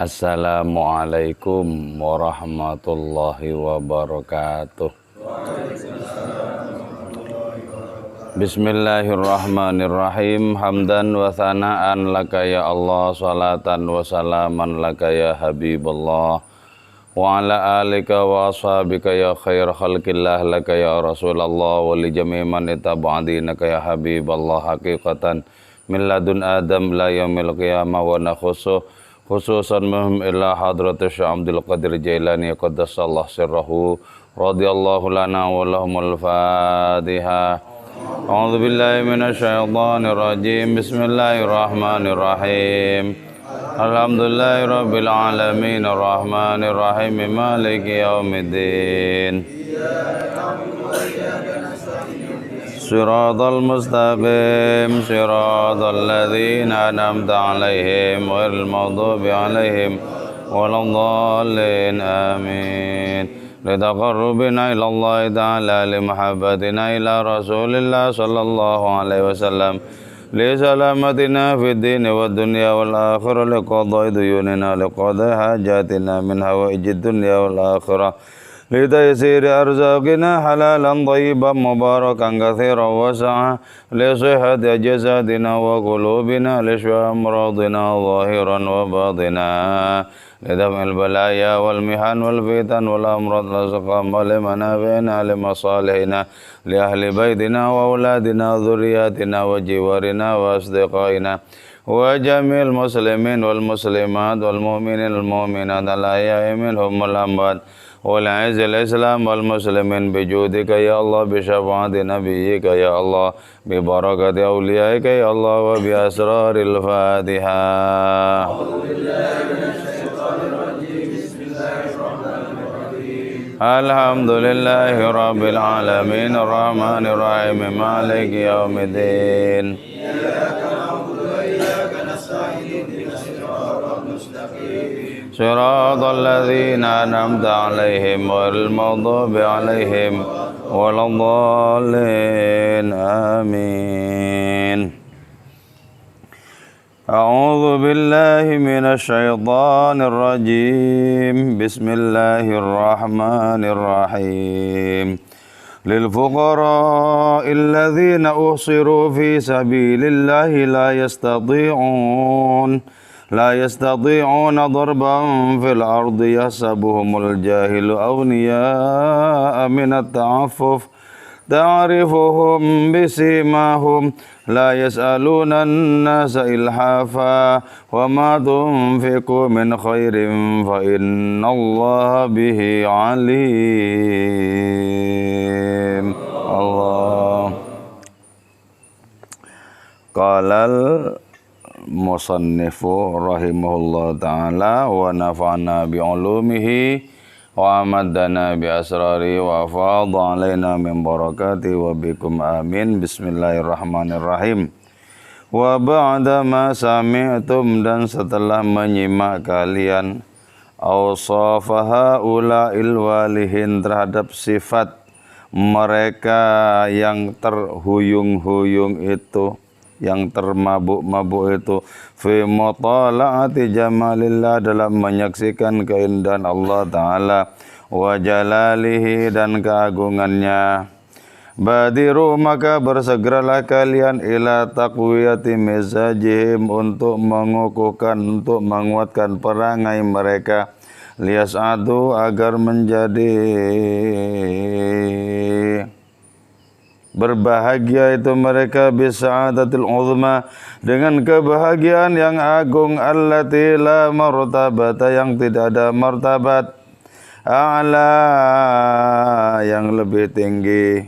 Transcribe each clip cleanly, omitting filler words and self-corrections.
Assalamualaikum warahmatullahi wabarakatuh. Bismillahirrahmanirrahim. Hamdan wa thana'an laka ya Allah, salatan wa salaman laka ya Habiballah, wa ala alika wa ashabika ya khair khalqillah laka ya Rasulullah, wa li jami' man itaba'adinaka ya Habiballah haqiqatan min ladun Adam la yaumil qiyamah wa nakhusuh khususan muhim ila hadratu Syekh Abdul Qadir Jailani qaddasallahu sirrahu radhiyallahu lana wa lahumul Fatihah. A'udzu billahi minasyaitonir rajim. Bismillahirrahmanirrahim. Alhamdulillahirabbil alamin arrahmanir rahim maliki yaumiddin. Shiratal mustaqim shiratal ladzina an'amta 'alaihim ghairil maghdubi 'alaihim waladdallin amin. Litaqarrubina ila Allah ta'ala limahabbatina ila Rasulillah sallallahu alaihi wasallam li salamatina fid din wad dunya wal akhirah liqada'i duyunina liqada'i hajatina min hawaijid dunya wal akhirah لتيسير أرزاقنا حلالا طيبا مباركا كثيرا واسعا لصحة جسدنا وقلوبنا لشفاء أمراضنا ظاهرا وباطنا لدفع البلايا والمحن والفتن والأمراض والسقام ولمنافعنا لمصالحنا لأهل بيتنا وأولادنا وذرياتنا وجوارنا وأصدقائنا وجميع المسلمين والمسلمات والمؤمنين والمؤمنات الأحياء منهم والأموات والعز الإسلام والمسلمين بجودك يا الله بشفاعة نبيك يا الله ببركة أوليائك يا الله وبأسرار الفاتحة. الحمد لله رب العالمين الرحمن الرحيم مالك يوم الدين. صراط الذين أنعمت عليهم غير المغضوب عليهم ولا الضالين آمين. أعوذ بالله من الشيطان الرجيم. بسم الله الرحمن الرحيم. للفقراء الذين أحصروا في سبيل الله لا يستطيعون ضربا في الأرض يحسبهم الجاهل أغنياء من التعفف تعرفهم بسيماهم لا يسألون الناس إلحافا وما تنفقوا من خير فإن الله به عليم. الله قال musannifu rahimahullah ta'ala wa nafa'na bi'ulumihi wa amaddana bi asrari wa fadha alaina min barakati wa bikum amin. Bismillahirrahmanirrahim. Wa ba'da ma sami'tum, dan setelah menyimak kalian awsafaha ula'il walihin, terhadap sifat mereka yang terhuyung-huyung itu, yang termabuk-mabuk itu, fi mutala'ati jamalillah, dalam menyaksikan keindahan Allah Ta'ala, wa jalalihi, dan keagungannya. Badiru, maka bersegeralah kalian ila taqwiyati mizajihim, untuk mengukuhkan, untuk menguatkan perangai mereka, liyas'adu, agar menjadi berbahagia itu mereka, bisa'adatil uzma, dengan kebahagiaan yang agung, allati la martabata, yang tidak ada martabat, a'la, yang lebih tinggi,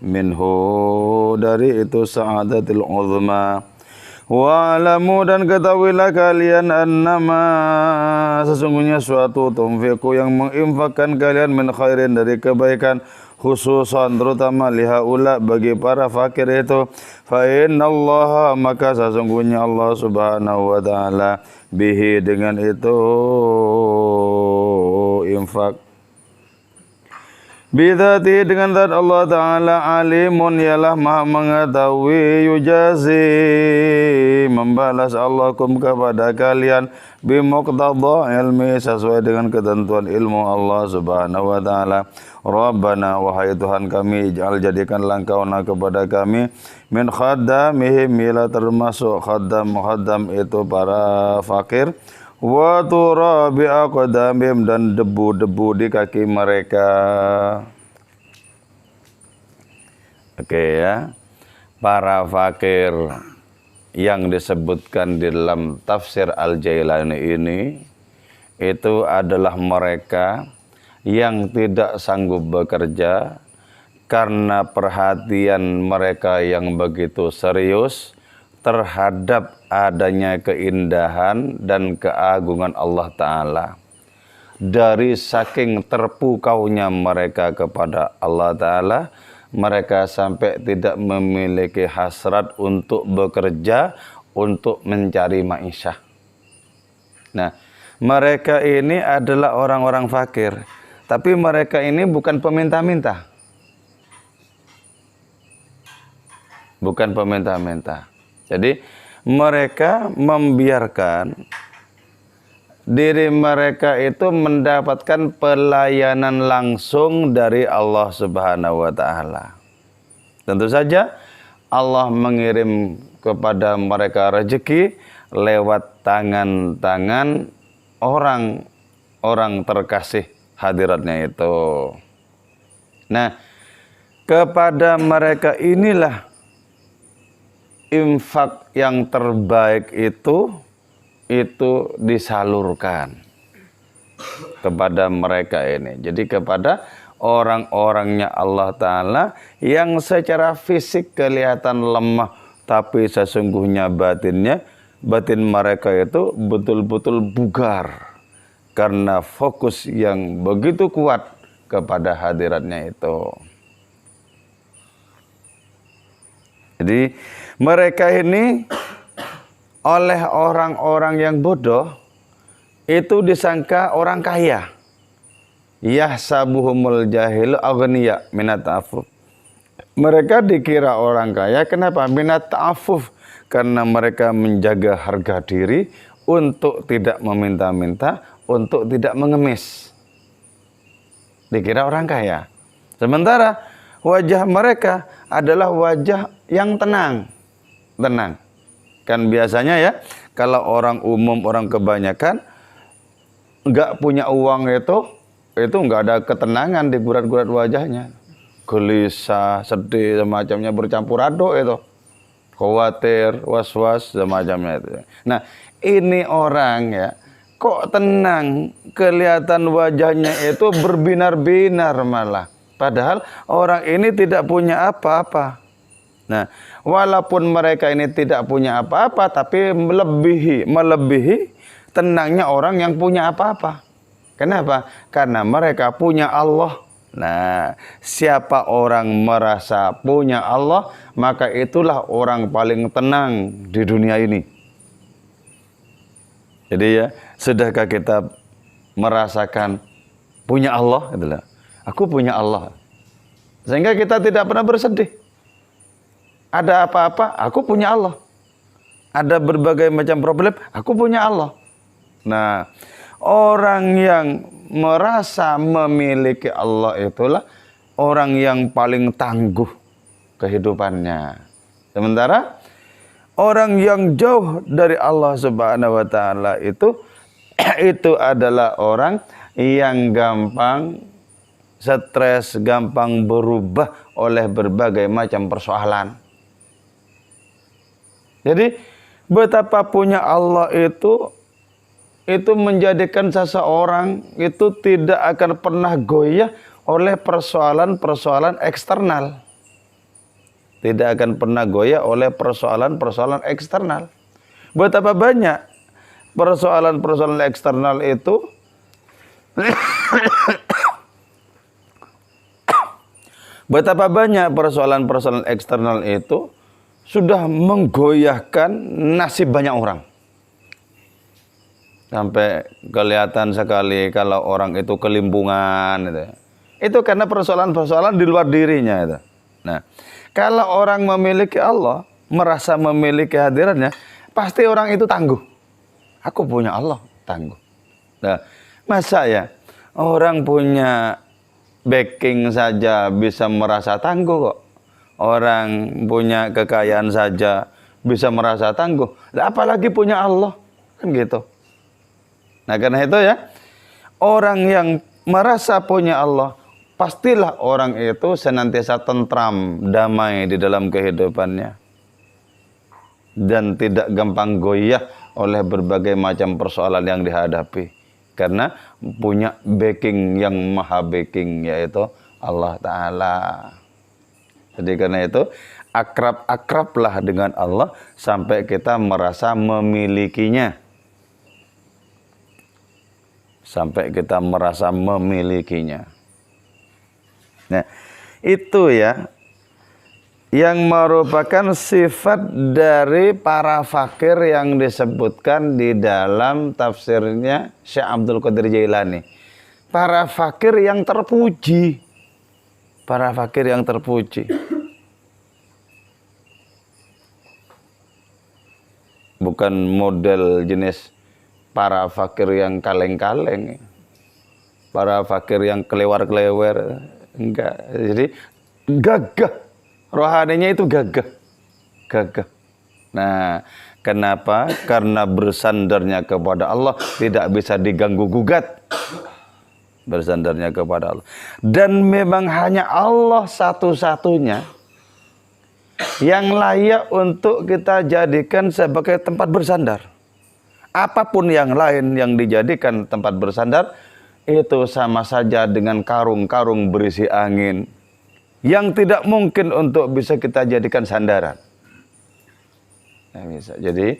minhu, dari itu sa'adatil uzma. Wa'alamu, dan ketahuilah kalian, annama, sesungguhnya suatu tunfiqu, yang menginfakkan kalian, min khairin, dari kebaikan, khususan terutama lihaula, bagi para fakir itu, fa innallaha, maka sesungguhnya Allah Subhanahu wa taala, bihi, dengan itu infak, Bidzati dengan zat Allah Ta'ala alimun ialah maha mengetahui yujazi membalas Allah kum kepada kalian bimuqtadha ilmi sesuai dengan ketentuan ilmu Allah Subhanahu wa Ta'ala. Rabbana wahai Tuhan kami ij'al jadikanlah Engkau kepada kami min khaddamihim ila termasuk khaddam itu para fakir wa turabi aqdamihim dan debu-debu di kaki mereka. Oke ya. Para fakir yang disebutkan di dalam tafsir Al-Jailani ini itu adalah mereka yang tidak sanggup bekerja karena perhatian mereka yang begitu serius terhadap adanya keindahan dan keagungan Allah Ta'ala. Dari saking terpukaunya mereka kepada Allah Ta'ala, mereka sampai tidak memiliki hasrat untuk bekerja, untuk mencari ma'isyah. Nah, mereka ini adalah orang-orang fakir. Tapi mereka ini bukan peminta-minta. Bukan peminta-minta. Jadi mereka membiarkan diri mereka itu mendapatkan pelayanan langsung dari Allah Subhanahu wa Ta'ala. Tentu saja Allah mengirim kepada mereka rezeki lewat tangan-tangan orang terkasih hadiratnya itu. Nah, kepada mereka inilah infak yang terbaik itu disalurkan kepada mereka ini. Jadi kepada orang-orangnya Allah Ta'ala yang secara fisik kelihatan lemah, tapi sesungguhnya batin mereka itu betul-betul bugar karena fokus yang begitu kuat kepada hadiratnya itu. Jadi mereka ini oleh orang-orang yang bodoh itu disangka orang kaya. Yahsabuhumul jahilu aghniya minat ta'affuf. Mereka dikira orang kaya. Kenapa? Minat ta'affuf. Karena mereka menjaga harga diri untuk tidak meminta-minta, untuk tidak mengemis. Dikira orang kaya. Sementara wajah mereka adalah wajah yang tenang. Tenang. Kan biasanya ya, kalau orang umum, orang kebanyakan nggak punya uang itu nggak ada ketenangan di gurat-gurat wajahnya. Gelisah, sedih, semacamnya bercampur aduk itu. Khawatir, was-was, semacamnya itu. Nah, ini orang ya, kok tenang, kelihatan wajahnya itu berbinar-binar malah. Padahal orang ini tidak punya apa-apa. Nah, walaupun mereka ini tidak punya apa-apa, tapi melebihi tenangnya orang yang punya apa-apa. Kenapa? Karena mereka punya Allah. Nah, siapa orang merasa punya Allah, maka itulah orang paling tenang di dunia ini. Jadi ya, sudahkah kita merasakan punya Allah? Itulah. Aku punya Allah. Sehingga kita tidak pernah bersedih. Ada apa-apa, aku punya Allah. Ada berbagai macam problem, aku punya Allah. Nah, orang yang merasa memiliki Allah itulah orang yang paling tangguh kehidupannya. Sementara orang yang jauh dari Allah Subhanahu wa Ta'ala itu adalah orang yang gampang stres, gampang berubah oleh berbagai macam persoalan. Jadi betapa punya Allah itu menjadikan seseorang itu tidak akan pernah goyah oleh persoalan-persoalan eksternal. Tidak akan pernah goyah oleh persoalan-persoalan eksternal. Betapa banyak persoalan-persoalan eksternal itu betapa banyak persoalan-persoalan eksternal itu sudah menggoyahkan nasib banyak orang. Sampai kelihatan sekali kalau orang itu kelimpungan gitu. Itu karena persoalan-persoalan di luar dirinya itu. Nah, kalau orang memiliki Allah, merasa memiliki hadiratnya, pasti orang itu tangguh. Aku punya Allah, tangguh. Nah, masa ya orang punya backing saja bisa merasa tangguh kok. Orang punya kekayaan saja bisa merasa tangguh. Apalagi punya Allah, kan gitu. Nah, karena itu ya, orang yang merasa punya Allah, pastilah orang itu senantiasa tentram, damai di dalam kehidupannya. Dan tidak gampang goyah oleh berbagai macam persoalan yang dihadapi. Karena punya backing yang maha backing, yaitu Allah Ta'ala. Jadi karena itu, akrab-akrablah dengan Allah sampai kita merasa memilikinya. Sampai kita merasa memilikinya. Nah, itu ya yang merupakan sifat dari para fakir yang disebutkan di dalam tafsirnya Syekh Abdul Qadir Jailani. Para fakir yang terpuji. Para fakir yang terpuji. Bukan model jenis para fakir yang kaleng-kaleng. Para fakir yang kelewar-kelewer. Enggak. Jadi gagah. Rohaninya itu gagah. Gagah. Nah, kenapa? Karena bersandarnya kepada Allah tidak bisa diganggu gugat. Bersandarnya kepada Allah. Dan memang hanya Allah satu-satunya yang layak untuk kita jadikan sebagai tempat bersandar. Apapun yang lain yang dijadikan tempat bersandar, itu sama saja dengan karung-karung berisi angin yang tidak mungkin untuk bisa kita jadikan sandaran. Nah, bisa. Jadi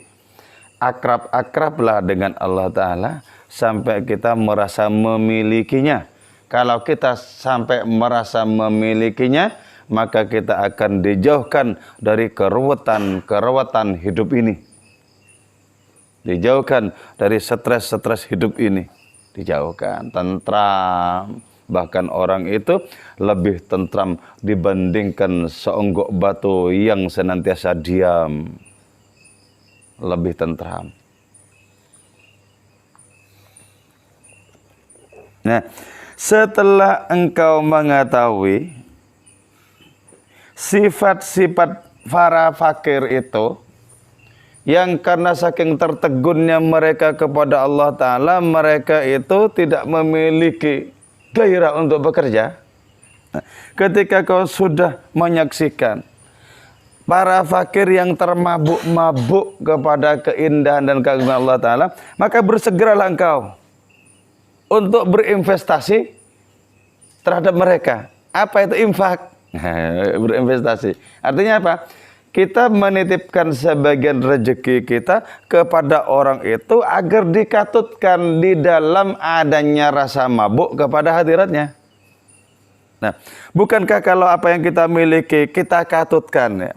akrab-akrablah dengan Allah Ta'ala sampai kita merasa memilikinya. Kalau kita sampai merasa memilikinya, maka kita akan dijauhkan dari keruwetan hidup ini. Dijauhkan dari stres-stres hidup ini. Dijauhkan, tentram. Bahkan orang itu lebih tentram dibandingkan seonggok batu yang senantiasa diam. Lebih tentram. Nah, setelah engkau mengetahui sifat-sifat para fakir itu, yang karena saking tertegunnya mereka kepada Allah Ta'ala, mereka itu tidak memiliki gairah untuk bekerja. Ketika kau sudah menyaksikan para fakir yang termabuk-mabuk kepada keindahan dan keagungan Allah Ta'ala, maka bersegeralah engkau untuk berinvestasi terhadap mereka. Apa itu infak? Berinvestasi. Artinya apa? Kita menitipkan sebagian rezeki kita kepada orang itu agar dikatutkan di dalam adanya rasa mabuk kepada hadiratnya. Nah, bukankah kalau apa yang kita miliki kita katutkan ya,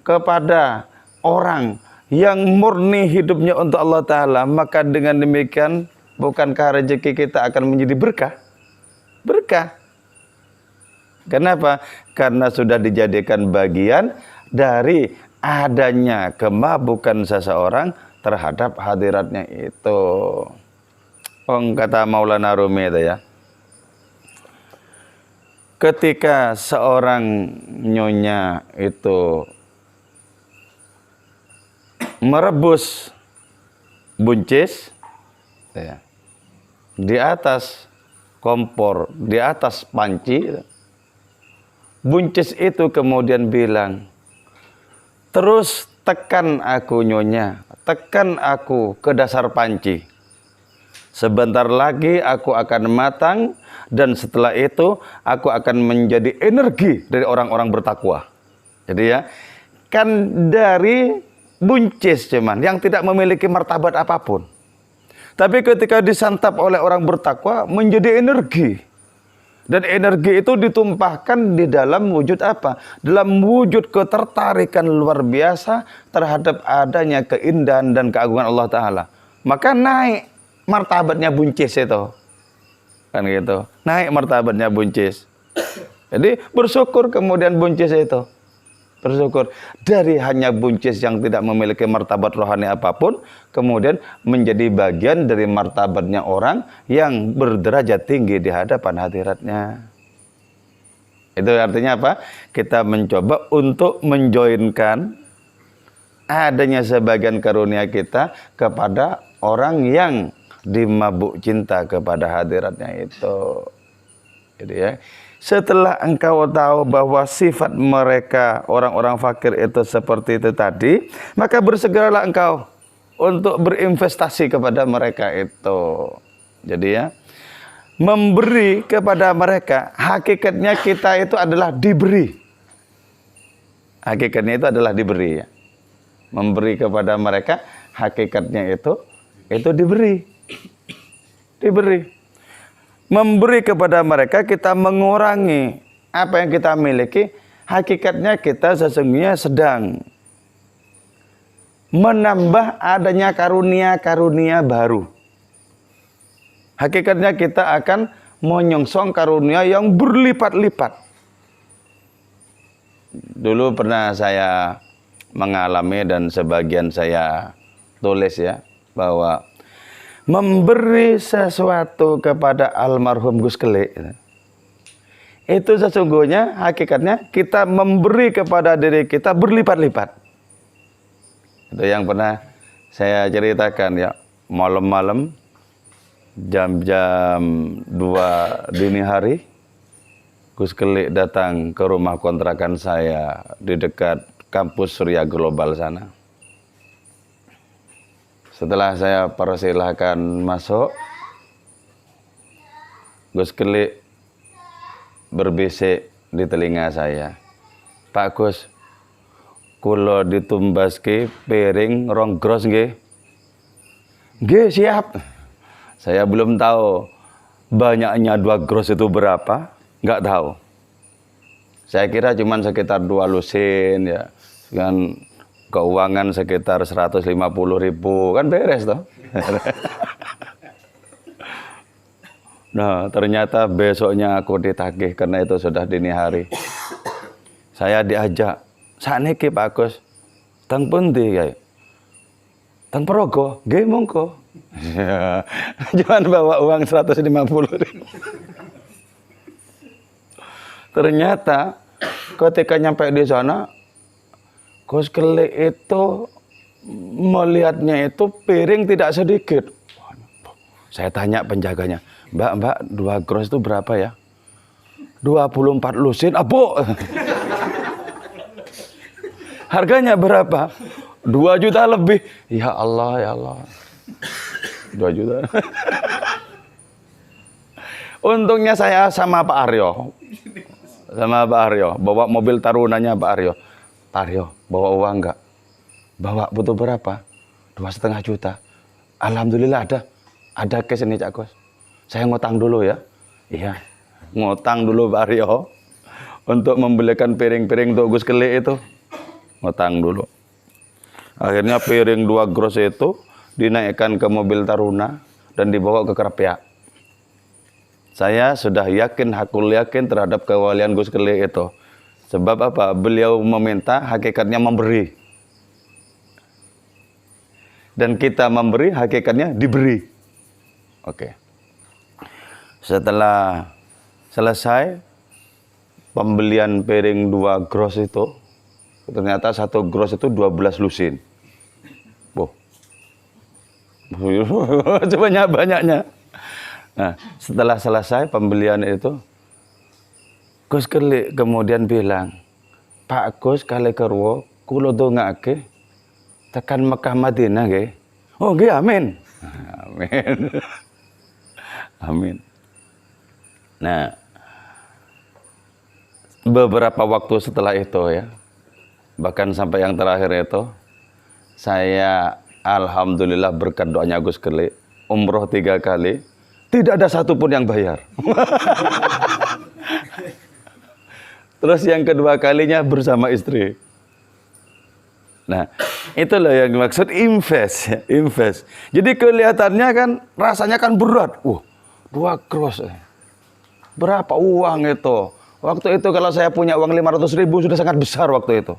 kepada orang yang murni hidupnya untuk Allah Ta'ala, maka dengan demikian bukankah rezeki kita akan menjadi berkah? Berkah. Kenapa? Karena sudah dijadikan bagian dari adanya kemabukan seseorang terhadap hadiratnya itu. Kata Maulana Rumi itu ya, ketika seorang nyonya itu merebus buncis ya, di atas kompor, di atas panci, buncis itu kemudian bilang, terus tekan aku nyonya, tekan aku ke dasar panci. Sebentar lagi aku akan matang dan setelah itu aku akan menjadi energi dari orang-orang bertakwa. Jadi ya, kan dari buncis cuman yang tidak memiliki martabat apapun. Tapi ketika disantap oleh orang bertakwa menjadi energi. Dan energi itu ditumpahkan di dalam wujud apa? Dalam wujud ketertarikan luar biasa terhadap adanya keindahan dan keagungan Allah Ta'ala. Maka naik martabatnya buncis itu. kan gitu. Naik martabatnya buncis. Jadi bersyukur kemudian buncis itu. Bersyukur dari hanya buncis yang tidak memiliki martabat rohani apapun, kemudian menjadi bagian dari martabatnya orang yang berderajat tinggi di hadapan hadiratnya. Itu artinya apa? Kita mencoba untuk menjoinkan adanya sebagian karunia kita kepada orang yang dimabuk cinta kepada hadiratnya itu. Jadi ya. Setelah engkau tahu bahwa sifat mereka orang-orang fakir itu seperti itu tadi, maka bersegeralah engkau untuk berinvestasi kepada mereka itu. Jadi ya, memberi kepada mereka, hakikatnya kita itu adalah diberi. Hakikatnya itu adalah diberi ya. Memberi kepada mereka, hakikatnya itu diberi. Diberi. Memberi kepada mereka, kita mengurangi apa yang kita miliki. Hakikatnya kita sesungguhnya sedang menambah adanya karunia-karunia baru. Hakikatnya kita akan menyongsong karunia yang berlipat-lipat. Dulu pernah saya mengalami dan sebagian saya tulis ya, bahwa memberi sesuatu kepada almarhum Gus Kele itu sesungguhnya hakikatnya kita memberi kepada diri kita berlipat-lipat. Itu yang pernah saya ceritakan ya, malam-malam jam-jam 2 dini hari Gus Kele datang ke rumah kontrakan saya di dekat kampus Surya Global sana. Setelah saya persilahkan masuk, Gus Kele berbisik di telinga saya, "Pak Gus, kula ditumbaske piring 2 gros nggih?" "Nggih, siap." Saya belum tahu banyaknya 2 gros itu berapa, nggak tahu. Saya kira cuma sekitar 2 lusin ya, dengan keuangan sekitar 150.000 kan beres toh. Nah, ternyata besoknya aku ditagih karena itu sudah dini hari. Saya diajak, "Sakniki Pak Gus, teng pundi ya?" "Teng Progo." "Nggih, monggo." Cuman bawa uang 150.000. Ternyata ketika nyampe di sana, Gus Kele itu melihatnya itu piring tidak sedikit. Saya tanya penjaganya, Mbak, 2 gros itu berapa ya?" 24 lusin, "Abu." "Harganya berapa?" 2 juta lebih. Ya Allah, ya Allah. 2 juta. Untungnya saya sama Pak Aryo. Sama Pak Aryo, bawa mobil tarunanya Pak Aryo. "Pak Aryo, bawa uang enggak?" "Bawa, butuh berapa?" 2,5 juta. "Alhamdulillah ada cash ini Cak Gus. Saya ngutang dulu ya." "Iya." Ngutang dulu Pak Aryo untuk membelikan piring-piring untuk Gus Kele itu. Ngutang dulu. Akhirnya piring 2 gros itu dinaikkan ke mobil taruna dan dibawa ke Krapyak. Saya sudah yakin, hakul yakin terhadap kewalian Gus Kele itu. Sebab apa? Beliau meminta, hakikatnya memberi. Dan kita memberi, hakikatnya diberi. Oke. Setelah selesai pembelian piring 2 gros itu, ternyata 1 gros itu 12 lusin. Boh. Sebanyak-banyaknya. Nah, setelah selesai pembelian itu, Gus Kele kemudian bilang, "Pak Gus kali kerwo kula dongake tekan Mekah Madinah nggih." "Oh nggih, amin." Amin. Amin. Nah, beberapa waktu setelah itu ya, bahkan sampai yang terakhir itu, saya alhamdulillah berkat doanya Gus Kele, umroh 3 kali, tidak ada satupun yang bayar. Terus yang kedua kalinya bersama istri. Nah, itulah yang dimaksud invest, ya, invest. Jadi kelihatannya kan rasanya kan berat. 2 kros. Berapa uang itu? Waktu itu kalau saya punya uang 500.000 sudah sangat besar waktu itu.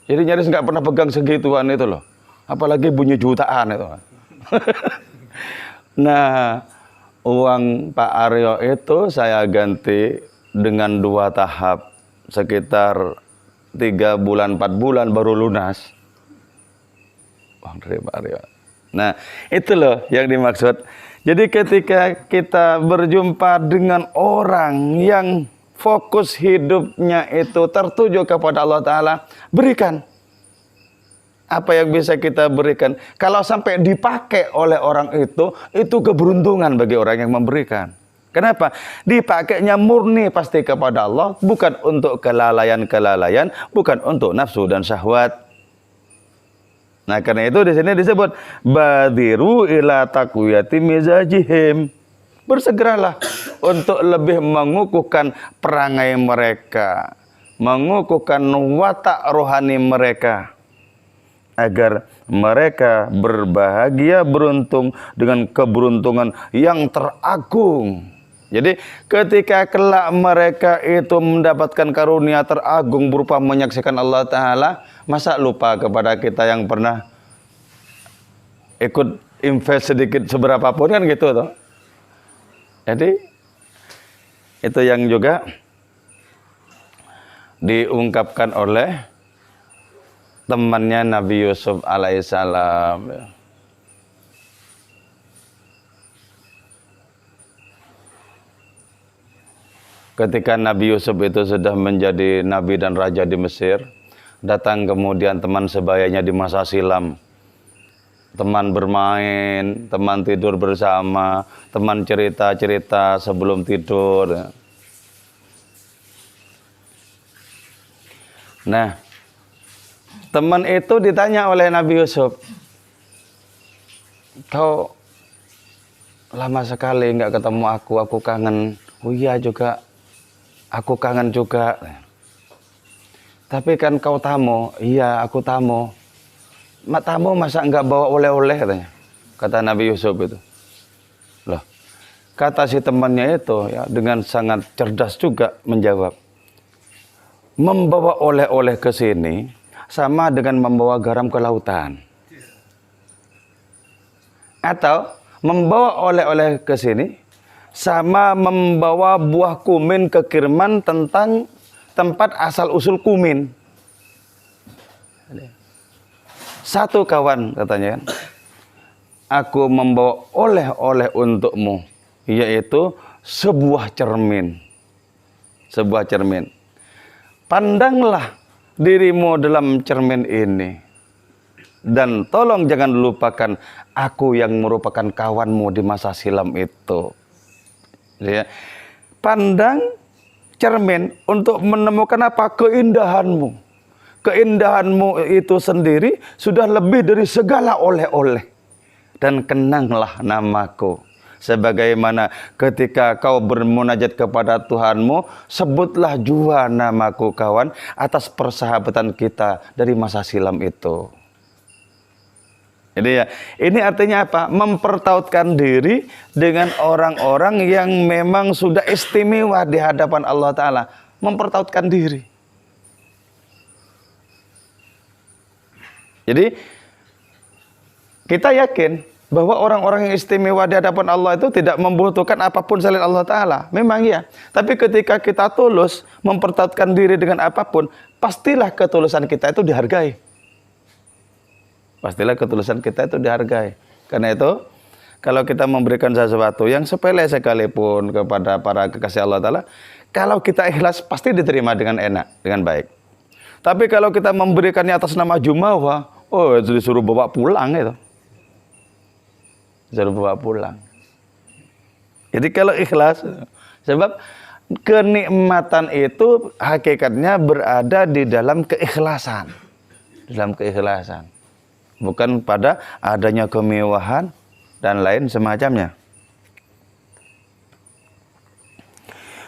Jadi nyaris nggak pernah pegang segituan itu loh. Apalagi bunyi jutaan itu. Nah, uang Pak Aryo itu saya ganti dengan 2 tahap. Sekitar 3 bulan, 4 bulan baru lunas. Uang dari Pak Aryo. Nah, itu loh yang dimaksud. Jadi ketika kita berjumpa dengan orang yang fokus hidupnya itu tertuju kepada Allah Ta'ala, berikan. Apa yang bisa kita berikan? Kalau sampai dipakai oleh orang itu keberuntungan bagi orang yang memberikan. Kenapa? Dipakainya murni pasti kepada Allah, bukan untuk kelalaian-kelalaian, bukan untuk nafsu dan syahwat. Nah, karena itu di sini disebut badiru ila taqwiyati mizajihim. Bersegeralah untuk lebih mengukuhkan perangai mereka, mengukuhkan watak rohani mereka, agar mereka berbahagia beruntung dengan keberuntungan yang teragung. Jadi ketika kelak mereka itu mendapatkan karunia teragung berupa menyaksikan Allah Ta'ala, masa lupa kepada kita yang pernah ikut invest sedikit seberapa pun kan gitu toh. Jadi itu yang juga diungkapkan oleh temannya Nabi Yusuf alaihissalam. Ketika Nabi Yusuf itu sudah menjadi nabi dan raja di Mesir, datang kemudian teman sebayanya di masa silam. Teman bermain, teman tidur bersama, teman cerita-cerita sebelum tidur. Nah, teman itu ditanya oleh Nabi Yusuf, "Kau lama sekali nggak ketemu aku kangen." "Oh iya juga, aku kangen juga." "Tapi kan kau tamu." "Iya, aku tamu." "Mak tamu masa enggak bawa oleh-oleh?" katanya. Kata Nabi Yusuf itu. Loh, kata si temannya itu ya dengan sangat cerdas juga menjawab. Membawa oleh-oleh ke sini sama dengan membawa garam ke lautan. Atau membawa oleh-oleh ke sini sama membawa buah kumin ke Kirman tentang tempat asal usul kumin. Satu kawan katanya, aku membawa oleh-oleh untukmu, yaitu sebuah cermin. Sebuah cermin. Pandanglah dirimu dalam cermin ini. Dan tolong jangan lupakan aku yang merupakan kawanmu di masa silam itu. Ya. Pandang cermin untuk menemukan apa? Keindahanmu. Keindahanmu itu sendiri sudah lebih dari segala oleh-oleh. Dan kenanglah namaku. Sebagaimana ketika kau bermunajat kepada Tuhanmu, sebutlah jua namaku kawan atas persahabatan kita dari masa silam itu. Jadi ya, ini artinya apa? Mempertautkan diri dengan orang-orang yang memang sudah istimewa di hadapan Allah Ta'ala. Mempertautkan diri. Jadi kita yakin bahwa orang-orang yang istimewa di hadapan Allah itu tidak membutuhkan apapun selain Allah Ta'ala. Memang ya. Tapi ketika kita tulus mempertautkan diri dengan apapun, pastilah ketulusan kita itu dihargai. Pastilah ketulusan kita itu dihargai. Karena itu, kalau kita memberikan sesuatu yang sepele sekalipun kepada para kekasih Allah Ta'ala, kalau kita ikhlas pasti diterima dengan enak, dengan baik. Tapi kalau kita memberikannya atas nama jumawa, oh disuruh bawa pulang itu. Disuruh bawa pulang. Jadi kalau ikhlas, sebab kenikmatan itu hakikatnya berada di dalam keikhlasan. Dalam keikhlasan. Bukan pada adanya kemewahan dan lain semacamnya.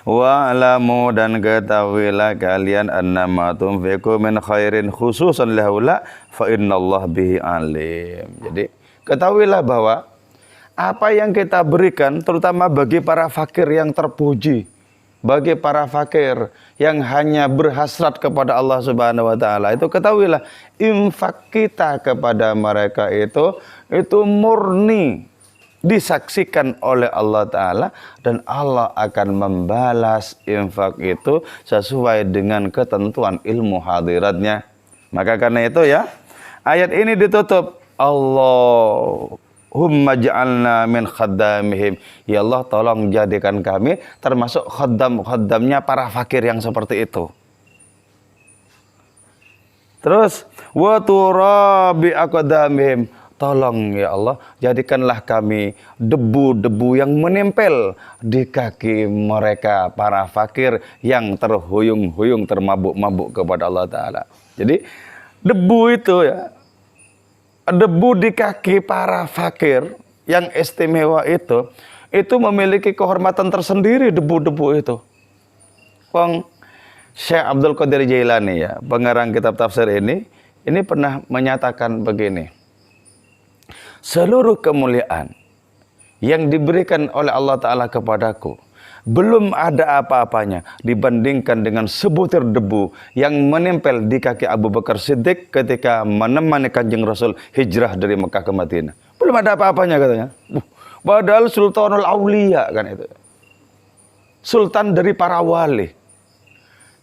Wa'lamu dan ketahuilah kalian annama tunfiqu min khairin khususan lahaula fa innallaha bihi alim. Jadi ketahuilah bahwa apa yang kita berikan, terutama bagi para fakir yang terpuji, bagi para fakir yang hanya berhasrat kepada Allah Subhanahu wa taala, itu ketahuilah infak kita kepada mereka itu murni disaksikan oleh Allah taala, dan Allah akan membalas infak itu sesuai dengan ketentuan ilmu hadiratnya. Maka karena itu ya, ayat ini ditutup Allahumma ja'alna min khaddamihim. Ya Allah, tolong jadikan kami termasuk khaddamnya para fakir yang seperti itu. Terus wa turabi aqdamihim. Tolong ya Allah, jadikanlah kami debu-debu yang menempel di kaki mereka para fakir yang terhuyung-huyung, termabuk-mabuk kepada Allah taala. Jadi debu itu ya, debu di kaki para fakir yang istimewa itu memiliki kehormatan tersendiri, debu-debu itu. Syekh Abdul Qadir Jailani ya, pengarang kitab tafsir ini pernah menyatakan begini. Seluruh kemuliaan yang diberikan oleh Allah Ta'ala kepadaku belum ada apa-apanya dibandingkan dengan sebutir debu yang menempel di kaki Abu Bakar Siddiq ketika menemani Kanjeng Rasul hijrah dari Mekah ke Madinah. Belum ada apa-apanya katanya. Padahal Sultanul Aulia kan itu. Sultan dari para wali.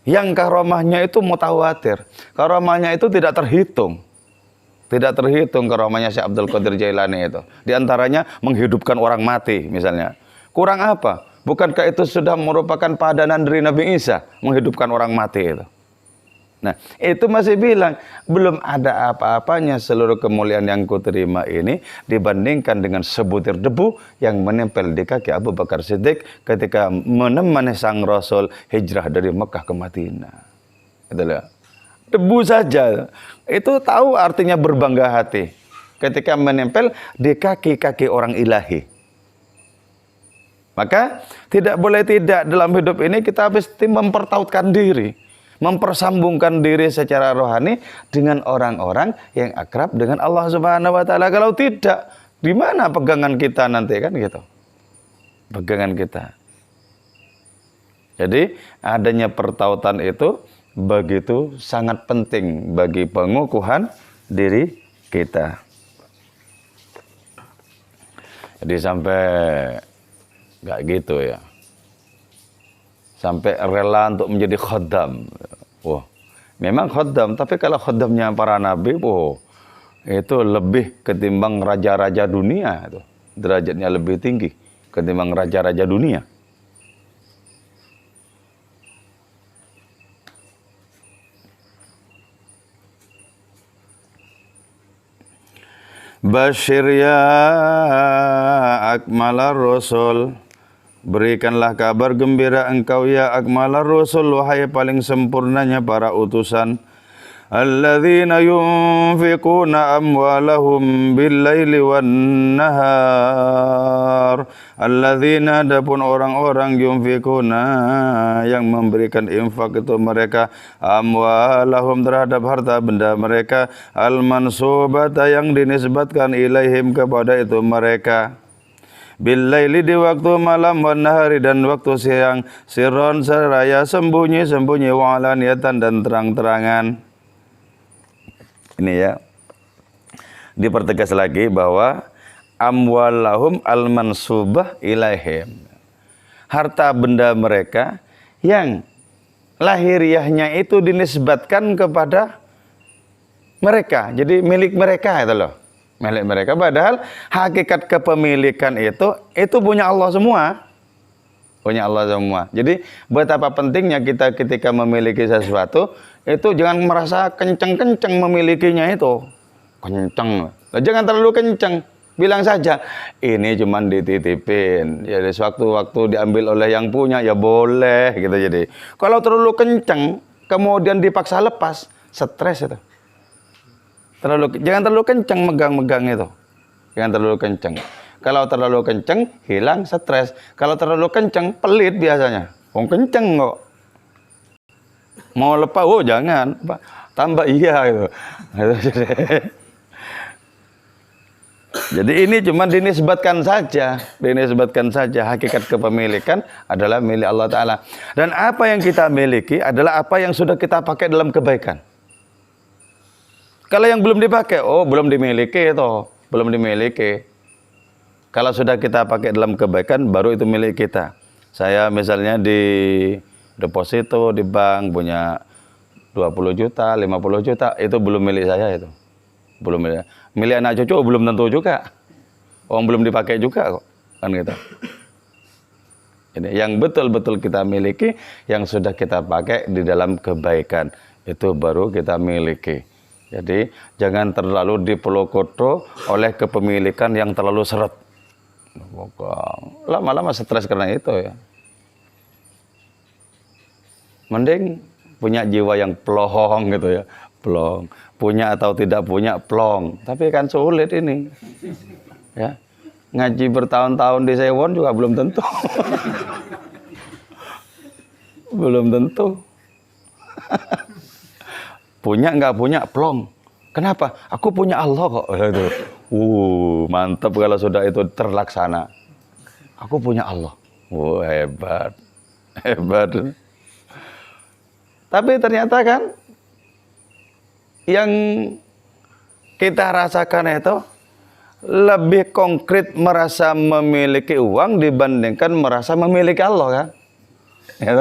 Yang karomahnya itu mutawatir. Karomahnya itu tidak terhitung. Tidak terhitung karomahnya Syekh Abdul Qadir Jailani itu. Di antaranya menghidupkan orang mati misalnya. Kurang apa? Bukankah itu sudah merupakan padanan dari Nabi Isa, menghidupkan orang mati itu? Nah, itu masih bilang belum ada apa-apanya seluruh kemuliaan yang kuterima ini dibandingkan dengan sebutir debu yang menempel di kaki Abu Bakar Siddiq ketika menemani sang Rasul hijrah dari Mekah ke Madinah. Itulah. Debu saja itu tahu artinya berbangga hati ketika menempel di kaki-kaki orang ilahi. Maka tidak boleh tidak dalam hidup ini kita mesti mempertautkan diri, mempersambungkan diri secara rohani dengan orang-orang yang akrab dengan Allah Subhanahu wa taala. Kalau tidak, di mana pegangan kita nanti kan gitu. Pegangan kita. Jadi adanya pertautan itu begitu sangat penting bagi pengukuhan diri kita. Jadi sampai nggak gitu ya, sampai rela untuk menjadi khaddam. Wah, memang khaddam, tapi kalau khaddamnya para nabi, itu lebih ketimbang raja-raja dunia, itu derajatnya lebih tinggi ketimbang raja-raja dunia. Basyir ya akmalar rasul, berikanlah kabar gembira engkau ya akmalar rasul, wahai paling sempurnanya para utusan. Alladzina yunfiquna amwalahum bil-laili wan-nahar. Alladzina, adapun orang-orang yunfiquna yang memberikan infak itu mereka amwalahum terhadap harta benda mereka, al-mansubata yang dinisbatkan ilaihim kepada itu mereka, bil-laili di waktu malam, wan-nahari dan waktu siang, sirron seraya sembunyi-sembunyi, wa alaniyatan dan terang-terangan. Ini ya, dipertegas lagi bahwa amwalahum al-mansubah ilaihim, harta benda mereka yang lahiriahnya itu dinisbatkan kepada mereka, jadi milik mereka itu loh, milik mereka. Padahal hakikat kepemilikan itu punya Allah semua. Punya Allah semua. Jadi betapa pentingnya kita ketika memiliki sesuatu itu jangan merasa kenceng-kenceng memilikinya itu. Kenceng. Jangan terlalu kenceng. Bilang saja, ini cuma dititipin. Jadi sewaktu-waktu diambil oleh yang punya ya boleh gitu. Jadi kalau terlalu kenceng kemudian dipaksa lepas, stres itu. Jangan terlalu kenceng megang-megang itu. Jangan terlalu kenceng. Kalau terlalu kenceng, hilang stres. Kalau terlalu kenceng, pelit biasanya. Kenceng kok. Mau lepas, jangan. Tambah iya gitu. Jadi ini cuma dinisbatkan saja, hakikat kepemilikan adalah milik Allah Ta'ala. Dan apa yang kita miliki adalah apa yang sudah kita pakai dalam kebaikan. Kalau yang belum dipakai, belum dimiliki itu, belum dimiliki. Kalau sudah kita pakai dalam kebaikan, baru itu milik kita. Saya misalnya di deposito di bank punya 20 juta, 50 juta, itu belum milik saya itu. Belum milik anak cucu belum tentu juga. Belum dipakai juga kok. Kan gitu. Ini yang betul-betul kita miliki, yang sudah kita pakai di dalam kebaikan, itu baru kita miliki. Jadi jangan terlalu dipelokoto oleh kepemilikan yang terlalu seret. Lama-lama stres karena itu ya. Mending punya jiwa yang plong gitu ya. Plong. Punya atau tidak punya, plong. Tapi kan sulit ini. Ya. Ngaji bertahun-tahun di Sewon juga belum tentu. Belum tentu. Punya nggak punya, plong. Kenapa? Aku punya Allah kok. Mantap kalau sudah itu terlaksana. Aku punya Allah. Hebat. Hebat. Tapi ternyata kan yang kita rasakan itu lebih konkret merasa memiliki uang dibandingkan merasa memiliki Allah kan. Ya,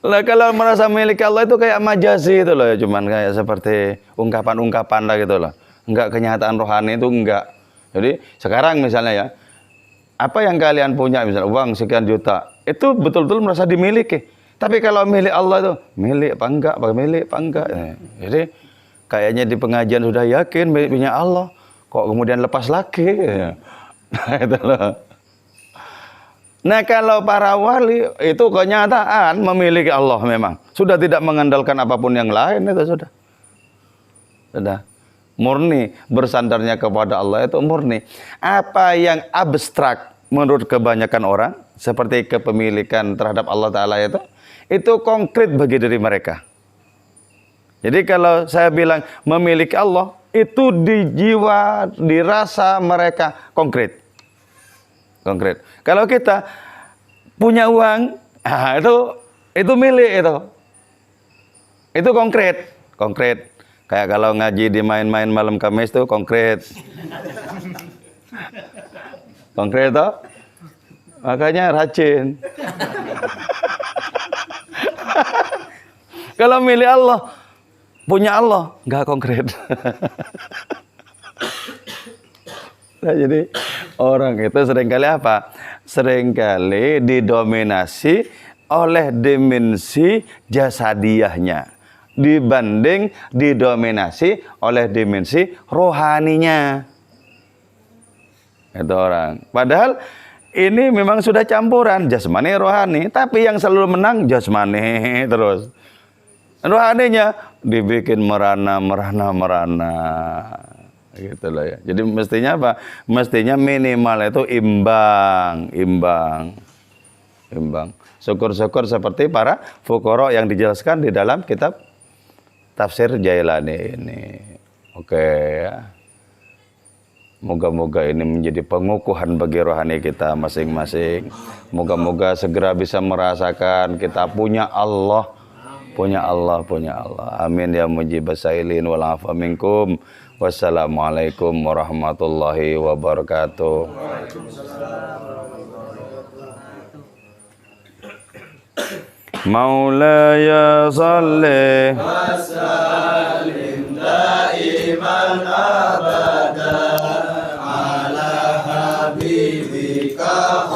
lah kalau merasa memiliki Allah itu kayak majazi itu loh ya, cuman kayak seperti ungkapan-ungkapan lah gitu loh. Enggak kenyataan rohani itu enggak. Jadi sekarang misalnya ya, apa yang kalian punya misalnya uang sekian juta, itu betul-betul merasa dimiliki. Tapi kalau milik Allah itu milik apa enggak, milik apa enggak. Jadi kayaknya di pengajian sudah yakin miliknya Allah, kok kemudian lepas lagi. Nah, itu loh. Nah kalau para wali itu kenyataan memiliki Allah memang. Sudah tidak mengandalkan apapun yang lain itu sudah. Sudah. Murni bersandarnya kepada Allah itu murni. Apa yang abstrak menurut kebanyakan orang seperti kepemilikan terhadap Allah Ta'ala itu konkret bagi diri mereka. Jadi kalau saya bilang memiliki Allah, itu di jiwa, di rasa mereka konkret. Konkret. Kalau kita punya uang, itu milik itu. Itu konkret, konkret. Kayak kalau ngaji di main-main malam Kamis itu konkret. Konkret toh? Makanya rajin. Kalau milik Allah, punya Allah, nggak konkret. Nah, jadi orang itu seringkali apa? Seringkali didominasi oleh dimensi jasadiyahnya dibanding didominasi oleh dimensi rohaninya. Itu orang. Padahal ini memang sudah campuran jasmani rohani, tapi yang selalu menang jasmani terus. Rohaninya dibikin merana gitu loh ya. Jadi mestinya apa? Mestinya minimal itu imbang. Syukur-syukur seperti para fuqara yang dijelaskan di dalam kitab tafsir Jailani ini. Oke ya. Moga-moga ini menjadi pengukuhan bagi rohani kita masing-masing. Moga-moga segera bisa merasakan kita punya Allah. Punya Allah. Amin ya mujibas sailin wal afa minkum. Wassalamualaikum warahmatullahi wabarakatuh. Maulaya salli wa sallim daiman abada ala habibika